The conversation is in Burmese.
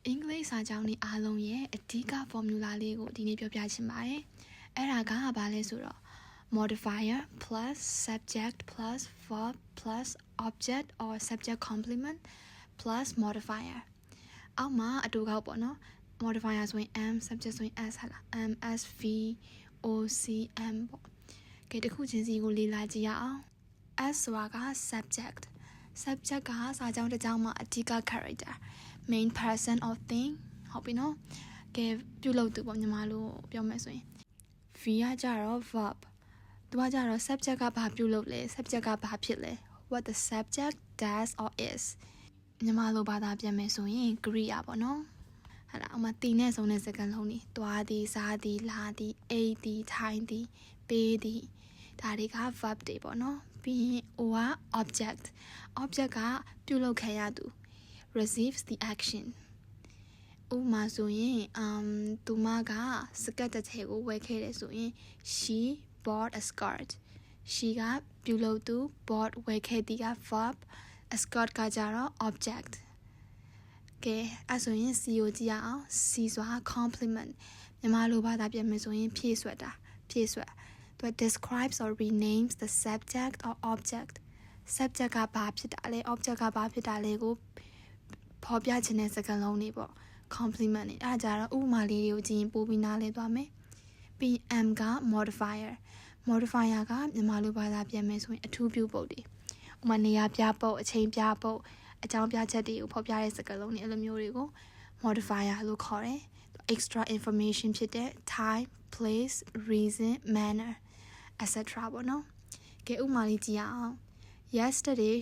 အင်္ဂလိပ်စာကြောင်းဒီအားလုံးရဲ့အဓိက formula လေးကိုဒီနေ့ပြောပြချင်ပါတယ်။အဲ့ဒါကဘာလဲဆိုတော့ modifier plus subject plus verb plus object or subject complement plus modifier အောက်မှာအတူကောက်ပေါ့နော် modifier ဆိုရင် am subject ဆိုရင် s ဟာလား am s v o c m ပေါ့ကဲတစ်ခုချင်းစီကိုလေ့လာကြည့်ရအောင် s ဆိုတာက subject ကစာကြောင်းတစ်ကြောင်းမှာအဓိက character main person or thing ဟုတ်ပြီနော်ကဲပြုလုပ်သူပေါ့ညီမလို့ပြောမယ်ဆိုရင် v ကကြတော့ verb သူကကြတော့ subject ကဘာပြုလုပ်လဲ subject ကဘာဖြစ်လဲ what the subject does or is ညီမလို့ဘာသာပြန်မယ်ဆိုရင် Korea ပေါ့နော်ဟာလားအမတီနဲ့ဆုံးတဲ့စကားလုံးတွေတွားသည်စားသည်လာသည်အိတ်သည်ထိုင်သည်ပေးသည်ဒါတွေက verb တွေပေါ့နော်ပြီးရင် o က object ကပြုလုပ်ခံရသူ receives the action ဥပမာဆိုရင်သူမကစကတ်တစ်ထည်ကိုဝယ်ခဲ့တယ်ဆိုရင် she bought a skirt she ကပြုလုပ်သူ bought ဝယ်ခဲ့သည်က verb a skirt ကကြတော့ object ကဲအဲ့ဆိုရင် C ကိုကြည့်ရအောင် C ဆိုတာ complement မြန်မာလိုဘာသာပြန်မယ်ဆိုရင်ဖြည့်ဆွတ်သူ describes or renames the subject or object subject ကဘာဖြစ်တာလဲ object ကဘာဖြစ်တာလဲကိုဖော်ပြခြင်းတဲ့စကားလုံးတွေပေါ့ complement တွေအဲ့ဒါကြတော့ဥပမာလေးတွေကိုကြည့်ရင်ပိုပြီးနားလည်သွားမယ်ပြီး M က modifier ကမြန်မာလိုဘာသာပြန်မယ်ဆိုရင်အထူးပြုပုတ်တွေဥပမာနေရာပြပုတ်အချိန်ပြပုတ်အကြောင်းပြချက်တွေကိုဖော်ပြတဲ့စကားလုံးတွေအဲ့လိုမျိုးတွေကို modifier လို့ခေါ်တယ် extra information ဖြစ်တဲ့ time place reason manner etc ပေါ့နော်ကဲဥပမာလေးကြည့်ရအောင် yesterday